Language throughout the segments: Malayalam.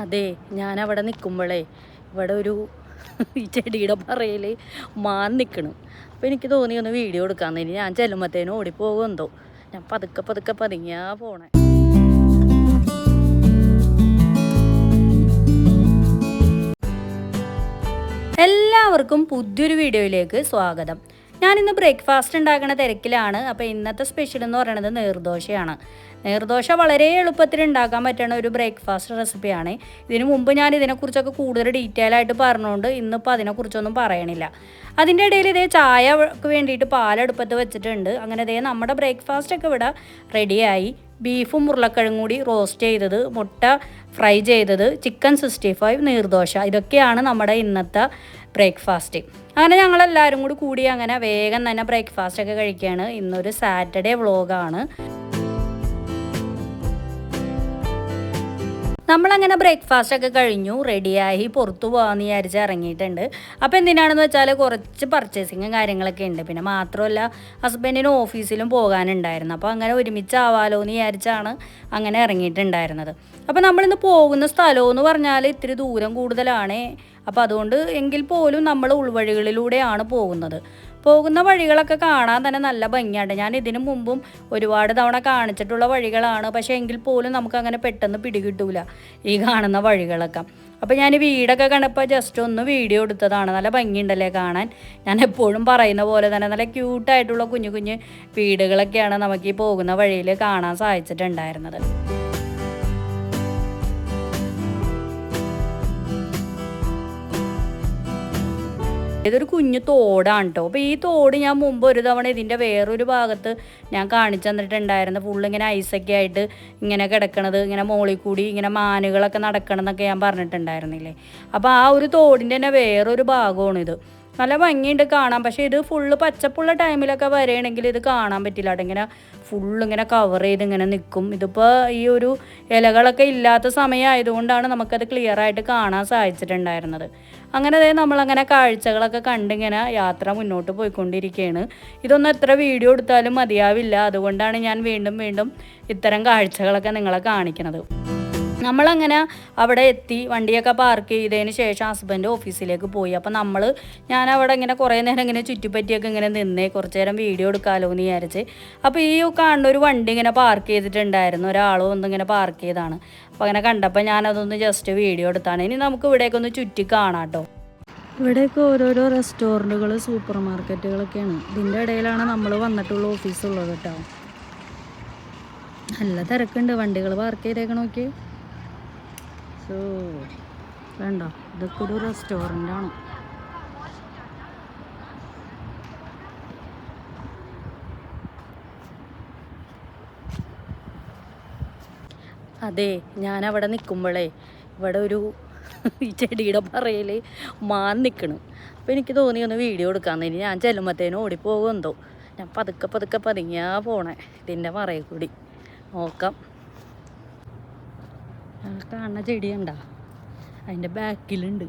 അതെ, ഞാനവിടെ നിൽക്കുമ്പോഴേ ഇവിടെ ഒരു ഈ ചെടിയുടെ പറയിൽ മാൻ നിൽക്കണം. അപ്പോൾ എനിക്ക് തോന്നി ഒന്ന് വീഡിയോ എടുക്കാമെന്ന്. ഇനി ഞാൻ ചെല്ലുമ്പോഴത്തേനും ഓടിപ്പോകുമെന്തോ. ഞാൻ പതുക്കെ പതുക്കെ പതുങ്ങിയാ പോണേ. എല്ലാവർക്കും പുതിയൊരു വീഡിയോയിലേക്ക് സ്വാഗതം. ഞാനിന്ന് ബ്രേക്ക്ഫാസ്റ്റ് ഉണ്ടാക്കുന്ന തിരക്കിലാണ്. അപ്പോൾ ഇന്നത്തെ സ്പെഷ്യൽ എന്ന് പറയുന്നത് നീർദോശയാണ്. നീർദോശ വളരെ എളുപ്പത്തിൽ ഉണ്ടാക്കാൻ പറ്റുന്ന ഒരു ബ്രേക്ക്ഫാസ്റ്റ് റെസിപ്പിയാണ്. ഇതിനു മുമ്പ് ഞാൻ ഇതിനെക്കുറിച്ചൊക്കെ കൂടുതൽ ഡീറ്റെയിൽ ആയിട്ട് പറഞ്ഞുകൊണ്ട് ഇന്നിപ്പോൾ അതിനെക്കുറിച്ചൊന്നും പറയണില്ല. അതിൻ്റെ ഇടയിൽ ഇതേ ചായക്ക് വേണ്ടിയിട്ട് പാലെടുപ്പത്ത് വെച്ചിട്ടുണ്ട്. അങ്ങനെ ഇതേ നമ്മുടെ ബ്രേക്ക്ഫാസ്റ്റൊക്കെ ഇവിടെ റെഡിയായി. ബീഫും ഉരുളക്കിഴങ്ങും കൂടി റോസ്റ്റ് ചെയ്തത്, മുട്ട ഫ്രൈ ചെയ്തത്, ചിക്കൻ 65, നീർദോശ, ഇതൊക്കെയാണ് നമ്മുടെ ഇന്നത്തെ ബ്രേക്ക്ഫാസ്റ്റ്. അങ്ങനെ ഞങ്ങളെല്ലാവരും കൂടി അങ്ങനെ വേഗം തന്നെ ബ്രേക്ക്ഫാസ്റ്റൊക്കെ കഴിക്കുകയാണ്. ഇന്നൊരു സാറ്റർഡേ വ്ളോഗാണ്. നമ്മളങ്ങനെ ബ്രേക്ക്ഫാസ്റ്റൊക്കെ കഴിഞ്ഞു, റെഡിയായി പുറത്തു പോകാമെന്ന് വിചാരിച്ച് ഇറങ്ങിയിട്ടുണ്ട്. അപ്പോൾ എന്തിനാണെന്ന് വെച്ചാൽ കുറച്ച് പർച്ചേസിങ്ങും കാര്യങ്ങളൊക്കെ ഉണ്ട്. പിന്നെ മാത്രമല്ല ഹസ്ബൻഡിന് ഓഫീസിലും പോകാനുണ്ടായിരുന്നു. അപ്പോൾ അങ്ങനെ ഒരുമിച്ചാവാലോ എന്ന് വിചാരിച്ചാണ് അങ്ങനെ ഇറങ്ങിയിട്ടുണ്ടായിരുന്നത്. അപ്പോൾ നമ്മളിന്ന് പോകുന്ന സ്ഥലമെന്ന് പറഞ്ഞാൽ ഇത്തിരി ദൂരം കൂടുതലാണ്. അപ്പോൾ അതുകൊണ്ട് എങ്കിൽ പോലും നമ്മൾ ഉൾവഴികളിലൂടെയാണ് പോകുന്ന വഴികളൊക്കെ കാണാൻ തന്നെ നല്ല ഭംഗിയാണ്. ഞാൻ ഇതിനു മുമ്പും ഒരുപാട് തവണ കാണിച്ചിട്ടുള്ള വഴികളാണ്. പക്ഷേ എങ്കിൽ പോലും നമുക്കങ്ങനെ പെട്ടെന്ന് പിടികിട്ടൂല ഈ കാണുന്ന വഴികളൊക്കെ. അപ്പോൾ ഞാൻ വീടൊക്കെ കണ്ടപ്പോൾ ജസ്റ്റ് ഒന്ന് വീഡിയോ എടുത്തതാണ്. നല്ല ഭംഗിയുണ്ടല്ലേ കാണാൻ. ഞാൻ എപ്പോഴും പറയുന്ന പോലെ തന്നെ നല്ല ക്യൂട്ടായിട്ടുള്ള കുഞ്ഞു കുഞ്ഞു വീടുകളൊക്കെയാണ് നമുക്ക് ഈ പോകുന്ന വഴിയിൽ കാണാൻ സാധിച്ചിട്ടുണ്ടായിരുന്നത്. ഇതൊരു കുഞ്ഞു തോടാണ് കേട്ടോ. അപ്പോൾ ഈ തോട് ഞാൻ മുമ്പ് ഒരു തവണ ഇതിൻ്റെ വേറൊരു ഭാഗത്ത് ഞാൻ കാണിച്ചു തന്നിട്ടുണ്ടായിരുന്നു. ഫുള്ളിങ്ങനെ ഐസൊക്കെ ആയിട്ട് ഇങ്ങനെ കിടക്കണത്, ഇങ്ങനെ മോളിൽ കൂടി ഇങ്ങനെ മാനുകളൊക്കെ നടക്കണമെന്നൊക്കെ ഞാൻ പറഞ്ഞിട്ടുണ്ടായിരുന്നില്ലേ. അപ്പോൾ ആ ഒരു തോടിൻ്റെ തന്നെ വേറൊരു ഭാഗമാണിത്. നല്ല ഭംഗിയുണ്ട് കാണാൻ. പക്ഷേ ഇത് ഫുള്ള് പച്ചപ്പുള്ള ടൈമിലൊക്കെ വരികയാണെങ്കിൽ ഇത് കാണാൻ പറ്റില്ല കേട്ടോ. ഇങ്ങനെ ഫുള്ളിങ്ങനെ കവർ ചെയ്ത് ഇങ്ങനെ നിൽക്കും. ഇതിപ്പോൾ ഈ ഒരു ഇലകളൊക്കെ ഇല്ലാത്ത സമയമായതുകൊണ്ടാണ് നമുക്കത് ക്ലിയറായിട്ട് കാണാൻ സാധിച്ചിട്ടുണ്ടായിരുന്നത്. അങ്ങനെ നമ്മളങ്ങനെ കാഴ്ചകളൊക്കെ കണ്ടിങ്ങനെ യാത്ര മുന്നോട്ട് പോയിക്കൊണ്ടിരിക്കുകയാണ്. ഇതൊന്നും എത്ര വീഡിയോ എടുത്താലും മതിയാവില്ല. അതുകൊണ്ടാണ് ഞാൻ വീണ്ടും വീണ്ടും ഇത്തരം കാഴ്ചകളൊക്കെ നിങ്ങളെ കാണിക്കുന്നത്. നമ്മളങ്ങനെ അവിടെ എത്തി, വണ്ടിയൊക്കെ പാർക്ക് ചെയ്തതിന് ശേഷം ഹസ്ബൻഡ് ഓഫീസിലേക്ക് പോയി. അപ്പോൾ ഞാൻ അവിടെ ഇങ്ങനെ കുറേ നേരം ഇങ്ങനെ ചുറ്റിപ്പറ്റിയൊക്കെ ഇങ്ങനെ നിന്നേ കുറച്ച് നേരം വീഡിയോ എടുക്കാമല്ലോ എന്ന് വിചാരിച്ച്. അപ്പോൾ ഈ കാണുന്ന ഒരു വണ്ടി ഇങ്ങനെ പാർക്ക് ചെയ്തിട്ടുണ്ടായിരുന്നു. ഒരാളും ഒന്നിങ്ങനെ പാർക്ക് ചെയ്താണ്. അപ്പോൾ അങ്ങനെ കണ്ടപ്പോൾ ഞാനതൊന്ന് ജസ്റ്റ് വീഡിയോ എടുത്താണ്. ഇനി നമുക്ക് ഇവിടേക്ക് ഒന്ന് ചുറ്റി കാണാം കേട്ടോ. ഇവിടെയൊക്കെ ഓരോരോ റെസ്റ്റോറൻറ്റുകൾ, സൂപ്പർ മാർക്കറ്റുകളൊക്കെയാണ്. ഇതിൻ്റെ ഇടയിലാണ് നമ്മൾ വന്നിട്ടുള്ള ഓഫീസുള്ളത് കേട്ടോ. നല്ല തിരക്കുണ്ട്. വണ്ടികൾ പാർക്ക് ചെയ്തേക്കണ നോക്കി. വേണ്ട, ഇതൊക്കെ ഒരു റെസ്റ്റോറൻ്റാണ്. അതെ, ഞാനവിടെ നിൽക്കുമ്പോഴേ ഇവിടെ ഒരു ഈ ചെടിയുടെ പറയിൽ മാൻ നിൽക്കണം. അപ്പോൾ എനിക്ക് തോന്നി ഒന്ന് വീഡിയോ എടുക്കാമെന്ന്. ഇനി ഞാൻ ചെല്ലുമ്പോഴത്തേനും ഓടിപ്പോകുമെന്തോ. ഞാൻ പതുക്കെ പതുക്കെ പതുങ്ങിയാ പോണേ ഇതിൻ്റെ പറയിൽ കൂടി. നോക്കാം. കാണുന്ന ചെടി കണ്ട, അതിൻ്റെ ബാക്കിലുണ്ട്.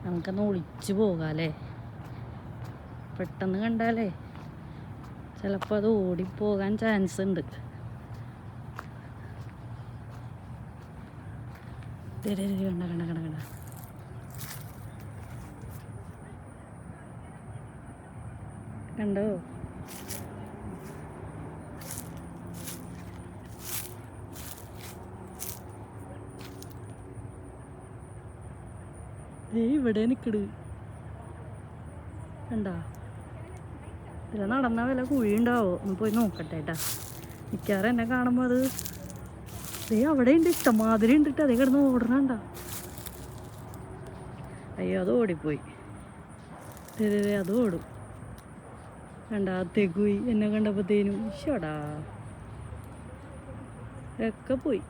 നമുക്കൊന്ന് ഒളിച്ച് പോകാമല്ലേ. പെട്ടെന്ന് കണ്ടാലേ ചിലപ്പോൾ അത് ഓടിപ്പോകാൻ ചാൻസ് ഉണ്ട്. കണ്ട കണ്ട കണ്ട കണ്ട കണ്ടോ. ഇവിടെ നിൽക്കട് കണ്ടാ. ഇതിൽ നടന്ന വല്ല കുഴി ഉണ്ടാവോ ഒന്ന് പോയി നോക്കട്ടെ കേട്ടാ. മിക്കവാറും എന്നെ കാണുമ്പോൾ അത് അവിടെ ഉണ്ട്, ഇഷ്ടമാതിരി ഉണ്ട് കേട്ടോ. അതേ കിടന്ന് ഓടണണ്ട. അയ്യോ, അത് ഓടിപ്പോയി. അത് ഓടും കണ്ടാ. തെഗുയി എന്നെ കണ്ടപ്പോഴത്തേനും ഇഷ്ടടാ ഒക്കെ പോയി.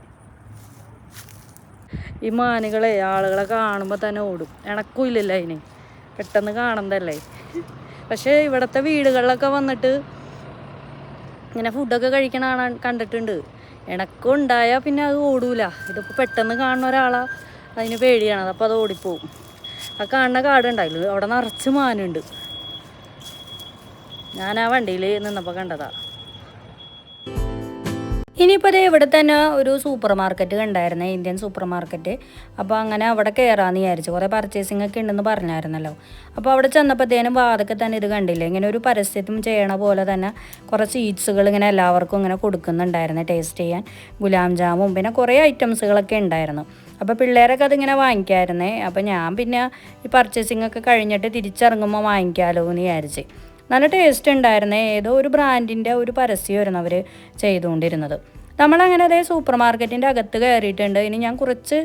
ഈ മാനുകളെ ആളുകളെ കാണുമ്പോൾ തന്നെ ഓടും. ഇണക്കില്ലല്ലോ അതിന്, പെട്ടെന്ന് കാണുന്നതല്ലേ. പക്ഷേ ഇവിടുത്തെ വീടുകളിലൊക്കെ വന്നിട്ട് ഇങ്ങനെ ഫുഡൊക്കെ കഴിക്കണ കണ്ടിട്ടുണ്ട്. ഇണക്കം ഉണ്ടായാൽ പിന്നെ അത് ഓടൂല. ഇതിപ്പോൾ പെട്ടെന്ന് കാണുന്ന ഒരാളാ അതിന് പേടിയാണ്. അപ്പോൾ അത് ഓടിപ്പോവും. ആ കാണുന്ന കാടുണ്ടായില്ല, അവിടെ നിറച്ച് മാനുണ്ട്. ഞാൻ ആ വണ്ടിയിൽ നിന്നപ്പോൾ കണ്ടതാ. ഇനിയിപ്പോൾ ദേ ഇവിടെ തന്നെ ഒരു സൂപ്പർ മാർക്കറ്റ് കണ്ടായിരുന്നേ, ഇന്ത്യൻ സൂപ്പർ മാർക്കറ്റ്. അപ്പോൾ അങ്ങനെ അവിടെ കയറാമെന്ന് വിചാരിച്ചു. കുറേ പർച്ചേസിംഗ് ഒക്കെ ഉണ്ടെന്ന് പറഞ്ഞായിരുന്നല്ലോ. അപ്പോൾ അവിടെ ചെന്നപ്പോഴത്തേനും വാതൊക്കെ തന്നെ ഇത് കണ്ടില്ലേ, ഇങ്ങനെ ഒരു പരസ്യത്തും ചെയ്യണ പോലെ തന്നെ കുറേ സ്വീറ്റ്സുകൾ ഇങ്ങനെ എല്ലാവർക്കും ഇങ്ങനെ കൊടുക്കുന്നുണ്ടായിരുന്നു ടേസ്റ്റ് ചെയ്യാൻ. ഗുലാം ജാമും പിന്നെ കുറേ ഐറ്റംസുകളൊക്കെ ഉണ്ടായിരുന്നു. അപ്പോൾ പിള്ളേരൊക്കെ അതിങ്ങനെ വാങ്ങിക്കായിരുന്നേ. അപ്പോൾ ഞാൻ പിന്നെ ഈ പർച്ചേസിംഗ് ഒക്കെ കഴിഞ്ഞിട്ട് തിരിച്ചിറങ്ങുമ്പോൾ വാങ്ങിക്കാമല്ലോ എന്ന് വിചാരിച്ച്. നല്ല ടേസ്റ്റ് ഉണ്ടായിരുന്നേ. ഏതോ ഒരു ബ്രാൻഡിൻ്റെ ഒരു പരസ്യമായിരുന്നു അവർ ചെയ്തുകൊണ്ടിരുന്നത്. നമ്മളങ്ങനെ അതേ സൂപ്പർ മാർക്കറ്റിൻ്റെ അകത്ത് കയറിയിട്ടുണ്ട്. ഇനി ഞാൻ കുറച്ച്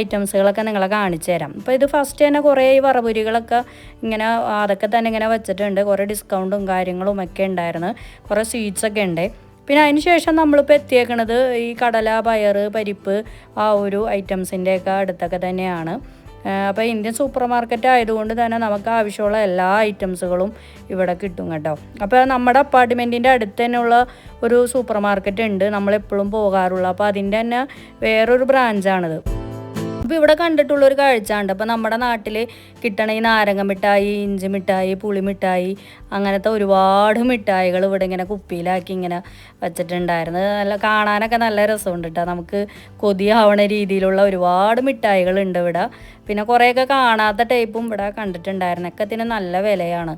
ഐറ്റംസുകളൊക്കെ നിങ്ങളെ കാണിച്ചു തരാം. അപ്പോൾ ഇത് ഫസ്റ്റ് തന്നെ കുറേ ഈ വറപുരികളൊക്കെ ഇങ്ങനെ അതൊക്കെ തന്നെ ഇങ്ങനെ വെച്ചിട്ടുണ്ട്. കുറേ ഡിസ്കൗണ്ടും കാര്യങ്ങളും ഒക്കെ ഉണ്ടായിരുന്നു. കുറേ സ്വീറ്റ്സൊക്കെ ഉണ്ട്. പിന്നെ അതിന് ശേഷം നമ്മളിപ്പോൾ എത്തിയേക്കണത് ഈ കടല, പയർ, പരിപ്പ് ആ ഒരു ഐറ്റംസിൻ്റെയൊക്കെ അടുത്തൊക്കെ തന്നെയാണ്. അപ്പോൾ ഇന്ത്യൻ സൂപ്പർ മാർക്കറ്റ് ആയതുകൊണ്ട് തന്നെ നമുക്ക് ആവശ്യമുള്ള എല്ലാ ഐറ്റംസുകളും ഇവിടെ കിട്ടും കേട്ടോ. അപ്പോൾ നമ്മുടെ അപ്പാർട്ട്മെൻറ്റിൻ്റെ അടുത്ത് തന്നെയുള്ള ഒരു സൂപ്പർ മാർക്കറ്റ് ഉണ്ട്, നമ്മളെപ്പോഴും പോകാറുള്ള. അപ്പോൾ അതിൻ്റെ തന്നെ വേറൊരു ബ്രാഞ്ചാണിത്. അപ്പോൾ ഇവിടെ കണ്ടിട്ടുള്ളൊരു കാഴ്ച ഉണ്ട്. അപ്പോൾ നമ്മുടെ നാട്ടിൽ കിട്ടണ ഈ നാരങ്ങ മിഠായി, ഇഞ്ചി മിഠായി, പുളി മിഠായി, അങ്ങനത്തെ ഒരുപാട് മിഠായികൾ ഇവിടെ ഇങ്ങനെ കുപ്പിയിലാക്കി ഇങ്ങനെ വെച്ചിട്ടുണ്ടായിരുന്നു. നല്ല കാണാനൊക്കെ നല്ല രസമുണ്ട് കേട്ടോ. നമുക്ക് കൊതിയാവണ രീതിയിലുള്ള ഒരുപാട് മിഠായികളുണ്ട് ഇവിടെ. പിന്നെ കുറേയൊക്കെ കാണാത്ത ടൈപ്പും ഇവിടെ കണ്ടിട്ടുണ്ടായിരുന്നു. ഒക്കെ ഇതിന് നല്ല വിലയാണ്.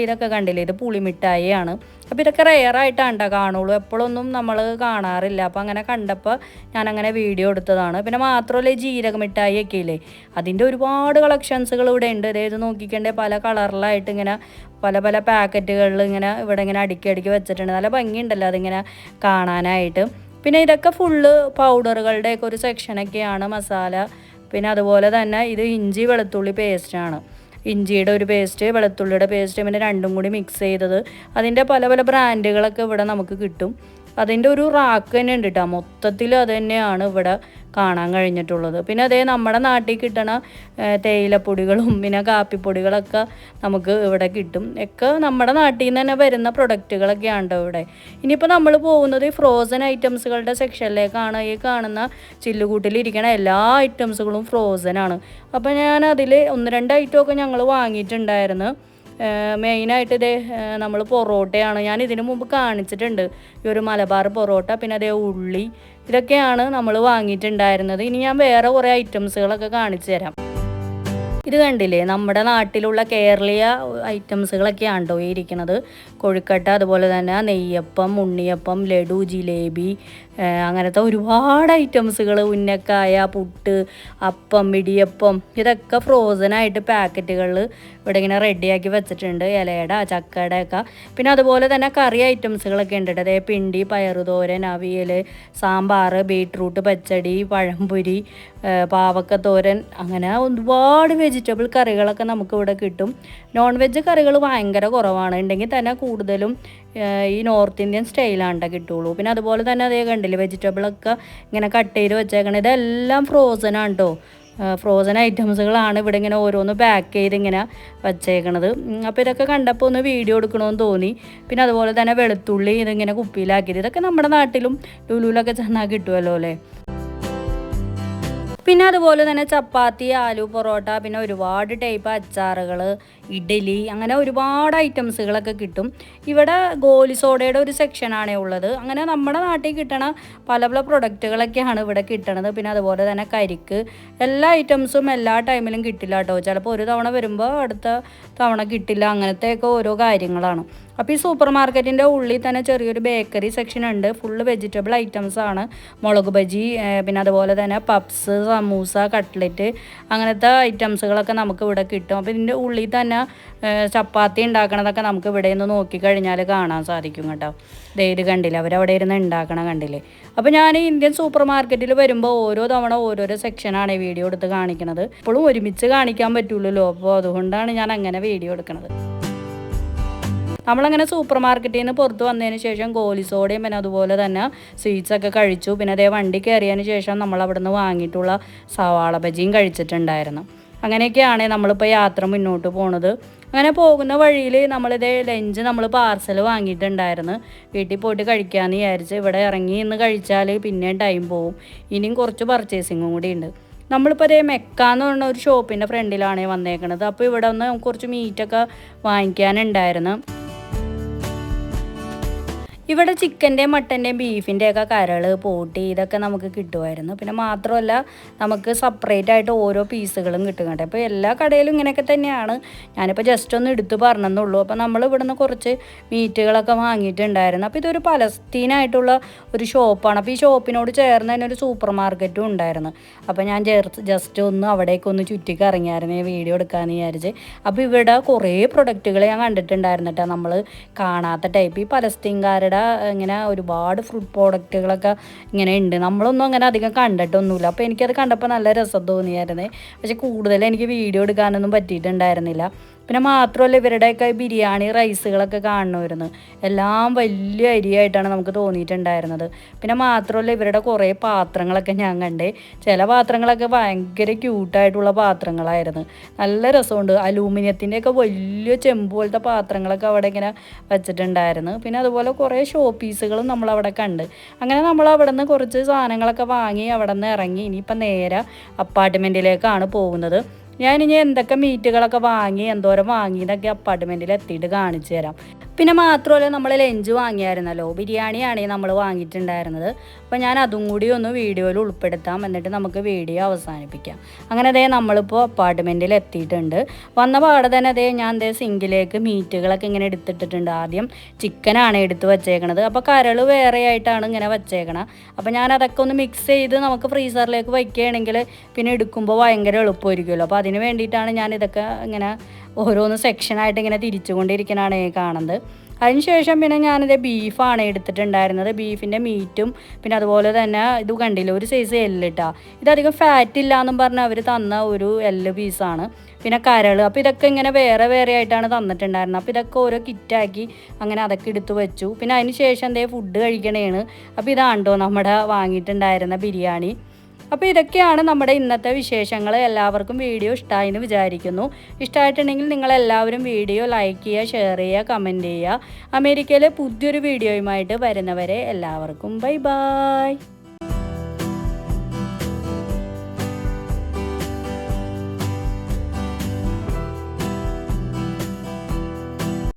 ഇതൊക്കെ കണ്ടില്ലേ, ഇത് പുളിമിഠായിയാണ്. അപ്പോൾ ഇതൊക്കെ റെയറായിട്ടാണ് കേട്ടോ കാണുള്ളൂ, എപ്പോഴൊന്നും നമ്മൾ കാണാറില്ല. അപ്പോൾ അങ്ങനെ കണ്ടപ്പോൾ ഞാനങ്ങനെ വീഡിയോ എടുത്തതാണ്. പിന്നെ മാത്രമല്ല ഈ ജീരക മിഠായി ഒക്കെ ഇല്ലേ, അതിൻ്റെ ഒരുപാട് കളക്ഷൻസുകൾ ഇവിടെ ഉണ്ട്. ഇത് നോക്കിക്കണ്ടേ, പല കളറിലായിട്ട് ഇങ്ങനെ പല പല പാക്കറ്റുകളിൽ ഇങ്ങനെ ഇവിടെ ഇങ്ങനെ അടുക്കി വെച്ചിട്ടുണ്ട്. നല്ല ഭംഗിയുണ്ടല്ലോ അതിങ്ങനെ കാണാനായിട്ട്. പിന്നെ ഇതൊക്കെ ഫുള്ള് പൗഡറുകളുടെയൊക്കെ ഒരു സെക്ഷനൊക്കെയാണ്, മസാല. പിന്നെ അതുപോലെ തന്നെ ഇത് ഇഞ്ചി വെളുത്തുള്ളി പേസ്റ്റാണ്. ഇഞ്ചിയുടെ ഒരു പേസ്റ്റ്, വെളുത്തുള്ളിയുടെ പേസ്റ്റ്, പിന്നെ രണ്ടും കൂടി മിക്സ് ചെയ്തത്. അതിൻ്റെ പല പല ബ്രാൻഡുകളൊക്കെ ഇവിടെ നമുക്ക് കിട്ടും. അതിൻ്റെ ഒരു റാക്ക് തന്നെ ഉണ്ട് കേട്ടോ. മൊത്തത്തിൽ അത് തന്നെയാണ് ഇവിടെ കാണാൻ കഴിഞ്ഞിട്ടുള്ളത്. പിന്നെ അതേ നമ്മുടെ നാട്ടിൽ കിട്ടണ തേയിലപ്പൊടികളും പിന്നെ കാപ്പിപ്പൊടികളൊക്കെ നമുക്ക് ഇവിടെ കിട്ടും. ഒക്കെ നമ്മുടെ നാട്ടിൽ നിന്ന് തന്നെ വരുന്ന പ്രൊഡക്റ്റുകളൊക്കെയാണ് കേട്ടോ ഇവിടെ. ഇനിയിപ്പോൾ നമ്മൾ പോകുന്നത് ഈ ഫ്രോസൺ ഐറ്റംസുകളുടെ സെക്ഷനിലേക്കാണ്. ഈ കാണുന്ന ചില്ലുകൂട്ടിലിരിക്കണ എല്ലാ ഐറ്റംസുകളും ഫ്രോസനാണ്. അപ്പോൾ ഞാൻ അതിൽ 1-2 ഐറ്റമൊക്കെ ഞങ്ങൾ വാങ്ങിയിട്ടുണ്ടായിരുന്നു. മെയിനായിട്ട് ഇതേ നമ്മൾ പൊറോട്ടയാണ്. ഞാൻ ഇതിനു മുമ്പ് കാണിച്ചിട്ടുണ്ട് ഈ ഒരു മലബാർ പൊറോട്ട. പിന്നെ അതേ ഉള്ളി, ഇതൊക്കെയാണ് നമ്മൾ വാങ്ങിയിട്ടുണ്ടായിരുന്നത്. ഇനി ഞാൻ വേറെ കുറേ ഐറ്റംസുകളൊക്കെ കാണിച്ചു തരാം. ഇത് കണ്ടില്ലേ, നമ്മുടെ നാട്ടിലുള്ള കേരളീയ ഐറ്റംസുകളൊക്കെയാണ് കേട്ടോ ഈ ഇരിക്കുന്നത്. കൊഴുക്കട്ട, അതുപോലെ തന്നെ നെയ്യപ്പം, ഉണ്ണിയപ്പം, ലഡു, ജിലേബി, അങ്ങനത്തെ ഒരുപാട് ഐറ്റംസുകൾ, ഉന്നക്കായ, പുട്ട്, അപ്പം, ഇടിയപ്പം, ഇതൊക്കെ ഫ്രോസനായിട്ട് പാക്കറ്റുകളിൽ ഇവിടെ ഇങ്ങനെ റെഡിയാക്കി വെച്ചിട്ടുണ്ട്. ഇലയുടെ, ചക്കയുടെ ഒക്കെ. പിന്നെ അതുപോലെ തന്നെ കറി ഐറ്റംസുകളൊക്കെ ഉണ്ട്. അതായത് പിണ്ടി, പയറുതോരൻ, അവിയൽ, സാമ്പാർ, ബീട്രൂട്ട് പച്ചടി, പഴംപൊരി, പാവക്കത്തോരൻ, അങ്ങനെ ഒരുപാട് വെജിറ്റബിൾ കറികളൊക്കെ നമുക്കിവിടെ കിട്ടും. നോൺ വെജ് കറികൾ ഭയങ്കര കുറവാണ്, ഉണ്ടെങ്കിൽ തന്നെ കൂടുതലും ഈ നോർത്ത് ഇന്ത്യൻ സ്റ്റൈലാണ് കിട്ടുള്ളൂ. പിന്നെ അതുപോലെ തന്നെ അതേ കണ്ടില്ലേ, വെജിറ്റബിളൊക്കെ ഇങ്ങനെ കട്ട് ചെയ്ത് വെച്ചേക്കണം. ഇതെല്ലാം ഫ്രോസനാണ് കേട്ടോ. ഫ്രോസൺ ഐറ്റംസുകളാണ് ഇവിടെ ഇങ്ങനെ ഓരോന്ന് പാക്ക് ചെയ്ത് ഇങ്ങനെ വച്ചേക്കണത്. അപ്പോൾ ഇതൊക്കെ കണ്ടപ്പോൾ ഒന്ന് വീഡിയോ എടുക്കണമെന്ന് തോന്നി. പിന്നെ അതുപോലെ തന്നെ വെളുത്തുള്ളി ഇതിങ്ങനെ കുപ്പിയിലാക്കിയത്, ഇതൊക്കെ നമ്മുടെ നാട്ടിലും ലുലുവിലൊക്കെ ചെന്നാൽ കിട്ടുമല്ലോ അല്ലേ. പിന്നെ അതുപോലെ തന്നെ ചപ്പാത്തി, ആലു പൊറോട്ട, പിന്നെ ഒരുപാട് ടൈപ്പ് അച്ചാറുകൾ, ഇഡലി, അങ്ങനെ ഒരുപാട് ഐറ്റംസുകളൊക്കെ കിട്ടും. ഇവിടെ ഗോലി സോഡയുടെ ഒരു സെക്ഷനാണേ ഉള്ളത്. അങ്ങനെ നമ്മുടെ നാട്ടിൽ കിട്ടണ പല പല പ്രൊഡക്റ്റുകളൊക്കെയാണ് ഇവിടെ കിട്ടണത്. പിന്നെ അതുപോലെ തന്നെ കരിക്ക്, എല്ലാ ഐറ്റംസും എല്ലാ ടൈമിലും കിട്ടില്ല കേട്ടോ. ചിലപ്പോൾ ഒരു തവണ വരുമ്പോൾ അടുത്ത തവണ കിട്ടില്ല, അങ്ങനത്തെയൊക്കെ ഓരോ കാര്യങ്ങളാണ്. അപ്പോൾ ഈ സൂപ്പർ മാർക്കറ്റിൻ്റെ ഉള്ളിൽ തന്നെ ചെറിയൊരു ബേക്കറി സെക്ഷൻ ഉണ്ട്. ഫുള്ള് വെജിറ്റബിൾ ഐറ്റംസാണ്. മുളക് ബജി, പിന്നെ അതുപോലെ തന്നെ പപ്സ്, സമൂസ, കട്ട്ലറ്റ്, അങ്ങനത്തെ ഐറ്റംസുകളൊക്കെ നമുക്ക് ഇവിടെ കിട്ടും. അപ്പോൾ ഇതിൻ്റെ ഉള്ളിൽ തന്നെ ചപ്പാത്തി ഉണ്ടാക്കണതൊക്കെ നമുക്ക് ഇവിടെ നിന്ന് നോക്കിക്കഴിഞ്ഞാൽ കാണാൻ സാധിക്കും കേട്ടോ. ഇത് കണ്ടില്ലേ, അവരവിടെ ഇരുന്ന് ഉണ്ടാക്കണം കണ്ടില്ലേ. അപ്പോൾ ഞാൻ ഇന്ത്യൻ സൂപ്പർ മാർക്കറ്റിൽ വരുമ്പോൾ ഓരോ തവണ ഓരോരോ സെക്ഷനാണ് വീഡിയോ എടുത്ത് കാണിക്കുന്നത്. ഇപ്പോഴും ഒരുമിച്ച് കാണിക്കാൻ പറ്റുള്ളൂ, അപ്പോൾ അതുകൊണ്ടാണ് ഞാൻ അങ്ങനെ വീഡിയോ എടുക്കുന്നത്. നമ്മളങ്ങനെ സൂപ്പർ മാർക്കറ്റിൽ നിന്ന് പുറത്ത് വന്നതിന് ശേഷം ഗോലി സോഡയും പിന്നെ അതുപോലെ തന്നെ സ്വീറ്റ്സൊക്കെ കഴിച്ചു. പിന്നെ അതേ വണ്ടി കയറിയതിന് ശേഷം നമ്മൾ അവിടെ നിന്ന് വാങ്ങിയിട്ടുള്ള സവാള ബജിയും കഴിച്ചിട്ടുണ്ടായിരുന്നു. അങ്ങനെയൊക്കെയാണ് നമ്മളിപ്പോൾ യാത്ര മുന്നോട്ട് പോണത്. അങ്ങനെ പോകുന്ന വഴിയിൽ നമ്മളിതേ ലഞ്ച് നമ്മൾ പാർസൽ വാങ്ങിയിട്ടുണ്ടായിരുന്നു. വീട്ടിൽ പോയിട്ട് കഴിക്കാമെന്ന് വിചാരിച്ച് ഇവിടെ ഇറങ്ങി ഇന്ന് കഴിച്ചാൽ പിന്നെയും ടൈം പോവും. ഇനിയും കുറച്ച് പർച്ചേസിങ്ങും കൂടി ഉണ്ട്. നമ്മളിപ്പോൾ അതേ മെക്ക എന്ന് പറഞ്ഞ ഒരു ഷോപ്പിൻ്റെ ഫ്രണ്ടിലാണ് വന്നേക്കണത്. അപ്പോൾ ഇവിടെ ഒന്ന് കുറച്ച് മീറ്റൊക്കെ വാങ്ങിക്കാനുണ്ടായിരുന്നു. ഇവിടെ ചിക്കൻ്റെയും മട്ടൻ്റെയും ബീഫിൻ്റെയൊക്കെ കരൾ പോട്ടി ഇതൊക്കെ നമുക്ക് കിട്ടുമായിരുന്നു. പിന്നെ മാത്രമല്ല നമുക്ക് സെപ്പറേറ്റ് ആയിട്ട് ഓരോ പീസുകളും കിട്ടും കേട്ടോ. അപ്പോൾ എല്ലാ കടയിലും ഇങ്ങനെയൊക്കെ തന്നെയാണ്. ഞാനിപ്പോൾ ജസ്റ്റ് ഒന്ന് എടുത്ത് പറഞ്ഞെന്നുള്ളൂ. അപ്പോൾ നമ്മൾ ഇവിടുന്ന് കുറച്ച് മീറ്റുകളൊക്കെ വാങ്ങിയിട്ടുണ്ടായിരുന്നു. അപ്പോൾ ഇതൊരു പലസ്തീനായിട്ടുള്ള ഒരു ഷോപ്പാണ്. അപ്പോൾ ഈ ഷോപ്പിനോട് ചേർന്ന് തന്നെ ഒരു സൂപ്പർ മാർക്കറ്റും ഉണ്ടായിരുന്നു. അപ്പോൾ ഞാൻ ജസ്റ്റ് ഒന്ന് അവിടേക്കൊന്ന് ചുറ്റിക്കറങ്ങിയായിരുന്നു വീഡിയോ എടുക്കാമെന്ന് വിചാരിച്ച്. അപ്പോൾ ഇവിടെ കുറേ പ്രൊഡക്റ്റുകൾ ഞാൻ കണ്ടിട്ടുണ്ടായിരുന്നു കേട്ടോ. നമ്മൾ കാണാത്ത ടൈപ്പ് ഈ പലസ്തീൻകാരുടെ ഇങ്ങനെ ഒരുപാട് ഫുഡ് പ്രോഡക്റ്റുകളൊക്കെ ഇങ്ങനെ ഉണ്ട്. നമ്മളൊന്നും അങ്ങനെ അധികം കണ്ടിട്ടൊന്നുമില്ല. അപ്പോൾ എനിക്കത് കണ്ടപ്പോൾ നല്ല രസം തോന്നിയായിരുന്നേ. പക്ഷേ കൂടുതൽ എനിക്ക് വീഡിയോ എടുക്കാനൊന്നും പറ്റിയിട്ടുണ്ടായിരുന്നില്ല. പിന്നെ മാത്രമല്ല ഇവരുടെയൊക്കെ ബിരിയാണി റൈസുകളൊക്കെ കാണുമായിരുന്നു. എല്ലാം വലിയ അരിയായിട്ടാണ് നമുക്ക് തോന്നിയിട്ടുണ്ടായിരുന്നത്. പിന്നെ മാത്രമല്ല ഇവരുടെ കുറേ പാത്രങ്ങളൊക്കെ ഞാൻ കണ്ടേ. ചില പാത്രങ്ങളൊക്കെ ഭയങ്കര ക്യൂട്ടായിട്ടുള്ള പാത്രങ്ങളായിരുന്നു. നല്ല രസമുണ്ട്. അലൂമിനിയത്തിൻ്റെയൊക്കെ വലിയ ചെമ്പ് പോലത്തെ പാത്രങ്ങളൊക്കെ അവിടെ ഇങ്ങനെ വെച്ചിട്ടുണ്ടായിരുന്നു. പിന്നെ അതുപോലെ കുറേ ഷോ പീസുകളും നമ്മളവിടെ കണ്ട്. അങ്ങനെ നമ്മൾ അവിടെ നിന്ന് കുറച്ച് സാധനങ്ങളൊക്കെ വാങ്ങി അവിടെ നിന്ന് ഇറങ്ങി. ഇനിയിപ്പം നേരെ അപ്പാർട്ട്മെൻറ്റിലേക്കാണ് പോകുന്നത്. ഞാനിനി എന്തൊക്കെ മീറ്റുകളൊക്കെ വാങ്ങി എന്തോരം വാങ്ങിയതൊക്കെ അപ്പാർട്ട്മെൻറ്റിൽ എത്തിയിട്ട് കാണിച്ചു തരാം. പിന്നെ മാത്രമല്ല നമ്മൾ ലഞ്ച് വാങ്ങിയായിരുന്നല്ലോ, ബിരിയാണിയാണ് നമ്മൾ വാങ്ങിയിട്ടുണ്ടായിരുന്നത്. അപ്പോൾ ഞാൻ അതും കൂടി ഒന്ന് വീഡിയോയിൽ ഉൾപ്പെടുത്താം, എന്നിട്ട് നമുക്ക് വീഡിയോ അവസാനിപ്പിക്കാം. അങ്ങനെ അതേ നമ്മളിപ്പോൾ അപ്പാർട്ട്മെൻറ്റിൽ എത്തിയിട്ടുണ്ട്. വന്ന പാടെ തന്നെ അതേ ഞാൻ സിങ്കിലേക്ക് മീറ്റുകളൊക്കെ ഇങ്ങനെ എടുത്തിട്ടിട്ടുണ്ട്. ആദ്യം ചിക്കനാണ് എടുത്ത് വച്ചേക്കണത്. അപ്പോൾ കരൾ വേറെ ആയിട്ടാണ് ഇങ്ങനെ വച്ചേക്കണം. അപ്പോൾ ഞാൻ അതൊക്കെ ഒന്ന് മിക്സ് ചെയ്ത് നമുക്ക് ഫ്രീസറിലേക്ക് വയ്ക്കുകയാണെങ്കിൽ പിന്നെ എടുക്കുമ്പോൾ ഭയങ്കര എളുപ്പമായിരിക്കുമല്ലോ. അപ്പോൾ അതിന് വേണ്ടിയിട്ടാണ് ഞാൻ ഇതൊക്കെ ഇങ്ങനെ ഓരോന്ന് സെക്ഷനായിട്ട് ഇങ്ങനെ തിരിച്ചുകൊണ്ടിരിക്കണതാണ് കാണുന്നത്. അതിനുശേഷം പിന്നെ ഞാനിത് ബീഫാണ് എടുത്തിട്ടുണ്ടായിരുന്നത്. ബീഫിൻ്റെ മീറ്റും പിന്നെ അതുപോലെ തന്നെ ഇത് കണ്ടില്ല ഒരു സൈസ് എല്ലിട്ടാ. ഇതധികം ഫാറ്റ് ഇല്ല എന്നും പറഞ്ഞ് അവർ തന്ന ഒരു എല്ല് പീസാണ്. പിന്നെ കരൾ. അപ്പോൾ ഇതൊക്കെ ഇങ്ങനെ വേറെ വേറെ ആയിട്ടാണ് തന്നിട്ടുണ്ടായിരുന്നത്. അപ്പോൾ ഇതൊക്കെ ഓരോ കിറ്റാക്കി അങ്ങനെ അതൊക്കെ എടുത്ത് വെച്ചു. പിന്നെ അതിന് ശേഷം ഫുഡ് കഴിക്കണേണ്. അപ്പോൾ ഇതാണ്ടോ നമ്മുടെ വാങ്ങിയിട്ടുണ്ടായിരുന്ന ബിരിയാണി. അപ്പോൾ ഇതൊക്കെയാണ് നമ്മുടെ ഇന്നത്തെ വിശേഷങ്ങൾ. എല്ലാവർക്കും വീഡിയോ ഇഷ്ടമായി എന്ന് വിചാരിക്കുന്നു. ഇഷ്ടമായിട്ടുണ്ടെങ്കിൽ നിങ്ങളെല്ലാവരും വീഡിയോ ലൈക്ക് ചെയ്യുക, ഷെയർ ചെയ്യുക, കമൻറ്റ് ചെയ്യുക. അമേരിക്കയിലെ പുതിയൊരു വീഡിയോയുമായിട്ട് വരുന്നവരെ എല്ലാവർക്കും ബൈ ബൈ.